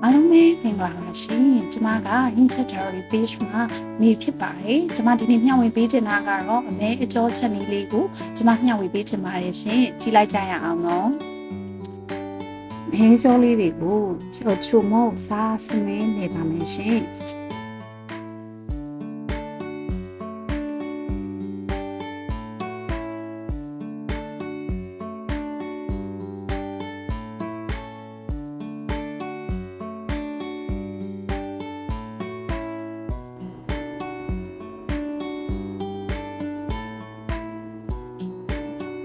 အားလုံးပဲမင်္ဂလာပါရှင်ကျမက Hinted Diary page မှာနေဖြစ်ပါတယ်ကျမဒီနေ့မျှဝေပေးချင်တာကတော့အမဲအကျော်ချက်လေးကိုကျမမျှဝေပေးချင်ပါတယ်ရှင်ကြည့်လိုက်ကြရအောင်နော်မဲအကျော်လေးတွေကိုချိုမုတ်စားစမင်းနေပါမယ်ရှင်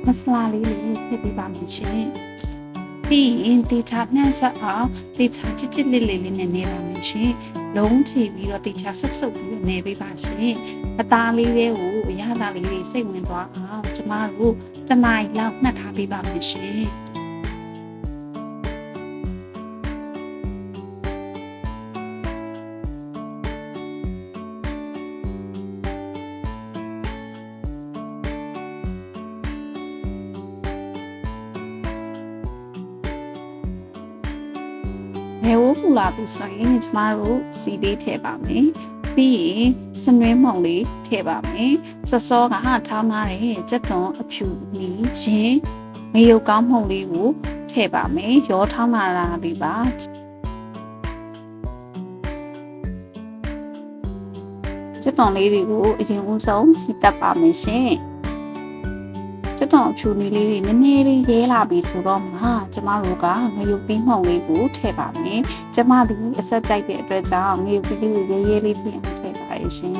မဆလာလေးလေးထည့်ပေးပါမယ်ရှင်ပြီးရင်တေချာနှံ့ဆက်အောင်တေချာချစ်ချစ်လေးလေးနဲ့နေပါမယ်ရှင်လုံးချပြီးတော့တေချာဆုပ်ဆုပ်ပြီးနေပေးပါရှင်အသားလေးတွေကိုအရသာလေးတွေစိတ်ဝင်သွားအောင်ကျမတို့တနားလောက်နှက်ထားပေးပါမယ်ရှင်ဘယ်ဝပူလာပြီဆိုရင်ကျမတို့စီလေးထည့်ပါမယ်ပြီးရင်စနွေးမှုန်လေးထည့်ပါမယ်စောကထားထားတဲ့ကြက်သွန်အဖြူနီးချင်းငရုတ်ကောင်းမှုန်လေးကိုထည့်ပါမယ်ရောထောင်းလာတာလေးပါကြက်သွန်လေးတွေကိုအရင်ဦးဆုံးစီတက်ပါမယ်ရှင်ကျတော့အဖြူလေးလေးနည်းနည်းလေးရဲလာပြီဆိုတော့မှကျမတို့ကငရုတ်ပြီးမှုန်လေးကိုထည့်ပါမယ်ကျမဒီအဆက်ကြိုက်တဲ့အတွက်ကြောင့်ငရုတ်ပြီးလေးကိုရဲရဲလေးပြင်ထည့်ပါရရှင်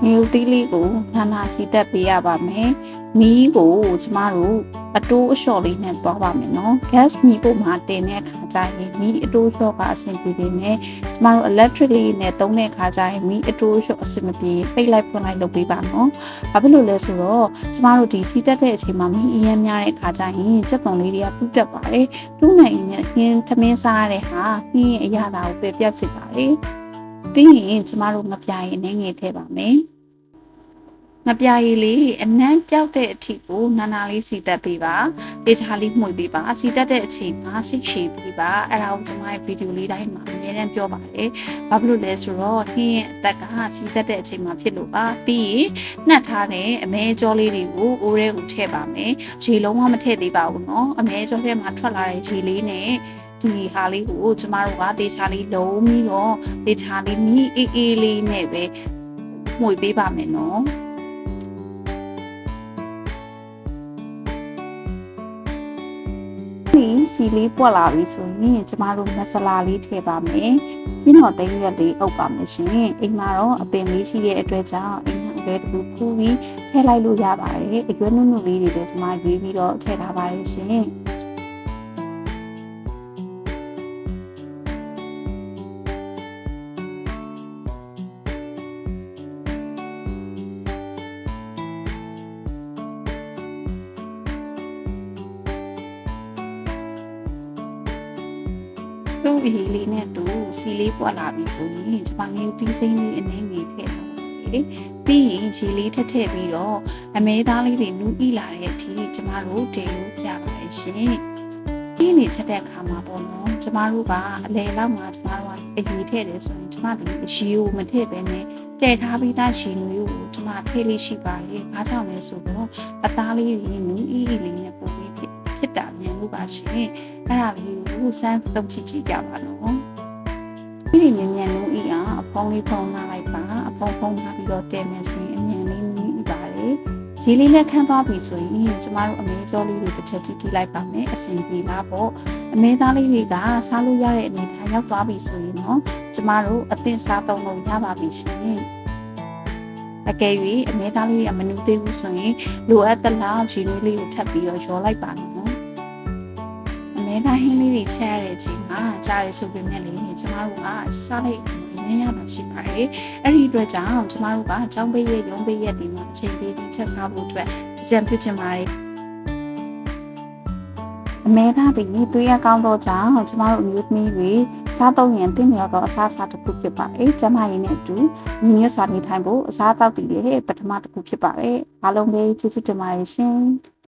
ငရုတ်သီးလေးကိုနာစီတက်ပေးရပါမယ်မီးကိုကျမတို့အတိုးအလျှော်လေးနဲ့တွားပါမယ်နော် gas မီးပေါ်မှာတင်တဲ့အခါကျရင်မီးအတိုးအလျှော်ကအဆင်ပြေနေတယ်ကျမတို့ electric လေးနဲ့တုံးတဲ့အခါကျရင်မီးအတိုးအလျှော်အဆင်မပြေပိတ်လိုက်ဖွင့်လိုက်လုပ်ပေးပါနော်ဘာဖြစ်လို့လဲဆိုတော့ကျမတို့ဒီစီတက်တဲ့အချိန်မှာမီးအရင်များတဲ့အခါကျရင်ကြက်သွန်လေးတွေကပူတက်ပါတယ်တူးနိုင်ရင်ခင်းသမင်းစားရတဲ့ဟာခင်းအရာတာကိုပဲပြတ်ဖြစ်ပါတယ်ပြီးရင်ကျမတို့မပြာရင်ငယ်ထည့်ပါမယ်ငပြာရည်လေးအနံ့ပြောက်တဲ့အထိကိုနာလေးစီတက်ပေးပါတေချာလေးမှုတ်ပေးပါစီတက်တဲ့အချိန်မှာစိတ်ရှည်ပေးပါအဲ့ဒါကိုကျွန်မရဲ့ဗီဒီယိုလေးတိုင်းမှာအများနဲ့ပြောပါတယ်ဘာဖြစ်လို့လဲဆိုတော့ခင်းရဲ့အသက်ကစီတက်တဲ့အချိန်မှာဖြစ်လို့ပါပြီးရင်နှက်ထားတဲ့အမဲကြောလေးတွေကိုအိုးထဲကိုထည့်ပါမယ်ရေလုံးဝမထည့်သေးပါဘူးเนาะအမဲကြောထဲမှာထွက်လာတဲ့ရေလေးနဲ့ဒီဟာလေးကိုကျမတို့ကတေချာလေးလုံးပြီးတော့တေချာလေးမီးအေးလေးနဲ့ပဲမှုတ်ပေးပါမယ်เนาะစီလေးပွက်လာပြီဆိုရင်ကျမတို့မဆလာလေးထည့်ပါမယ်။ပြီးတော့သိမ်းရက်လေးအုပ်ပါမယ်ရှင်။အိမ်မှာတော့အပင်လေးရှိရဲ့အတွက်ကြောင့်အိမ်မှာပဲတူဖူးပြီးထည့်လိုက်လို့ရပါတယ်။အရွက်နုနုလေးတွေလည်းကျမရွေးပြီးတော့ထည့်ထားပါတယ်ရှင်။သူ့ရေလေးနဲ့သူစီလေးပွက်လာပြီဆိုရင်ကျမငယ်တီးစိမ့်လေးအနေငယ်ထည့်ထားပါတယ်ပြီးရင်ရေလေးထည့်ပြီးတော့အမဲသားလေးတွေနူးဤလာတဲ့အထိကျမတို့တင်လို့ရပါတယ်ရှင်ဒီနေ့ချက်တဲ့အခါမှာပေါ့နော်ကျမတို့ကအလဲလောက်မှာကျမတို့ကအရေးထည့်တယ်ဆိုရင်ကျမတို့ရေကိုမထည့်ဘဲနဲ့တည်ထားပြီးသားရေနွေးကိုကျမထည့်လေးရှိပါတယ်။ဘာကြောင့်လဲဆိုတော့အသားလေးတွေနူးဤလေးနဲ့ပုံပြီးဖြစ်တာမြန်လို့ပါရှင်။အဲ့ဒါလေးကိုစမ်းလုပ်ကြည့်ကြပါနော်။ဒီမြန်နူးဤအောင်အဖုံးလေးဖုံးထားလိုက်ပါအဖုံးဖုံးထားပြီးတော့တဲမယ်ဆိုရင်အမြန်လေးနူးဤပါတယ်။ရေလေးနဲ့ခန်းသွားပြီဆိုရင်ကျမတို့အမဲကြောလေးတွေတစ်ချက်ကြည့်လိုက်ပါမယ်အစင်ပြေလားပေါ့အမဲသားလေးတွေကစားလို့ရတဲ့အနေထားရောက်သွားပြီဆိုရင်တော့ကျမတို့အသင့်စားသုံးလို့ရပါပြီရှင်အကယ်၍အမဲသားလေးကမနူးသေးဘူးဆိုရင်လိုအပ်သလောက်ရေနွေးလေးကိုထပ်ပြီးတော့ရောလိုက်ပါနော်အမဲသားဟင်းလေးတွေချက်ရတဲ့အချိန်မှာကြားရဆိုပေမဲ့လည်းကျမတို့ကစားလိုက်ရရမှာရှိပါတယ်အဲ့ဒီအတွက်ကြောင့်ကျမတို့ကကျောင်းပေးရရုံးပေးရဒီမှာအချိန်ပေးပြီးချက်စားဖို့အတွက်အကြံပြုချင်ပါတယ်အမဲသားတွေသွေးရကောင်းတော့ကြောင့်ကျမတို့အမျိုးသမီးတွေစ စားတော့ရင်တင်းမြော်တော့အစားအစာတစ်ခုဖြစ်ပါတယ်ကျမရင်းနဲ့အတူညီညွတ်စွာနေထိုင်ဖို့အစားအသောက်တည်ရဲ့ပထမတစ်ခုဖြစ်ပါတယ်အားလုံးပဲကျေးဇူးတင်ပါတယ်ရှင်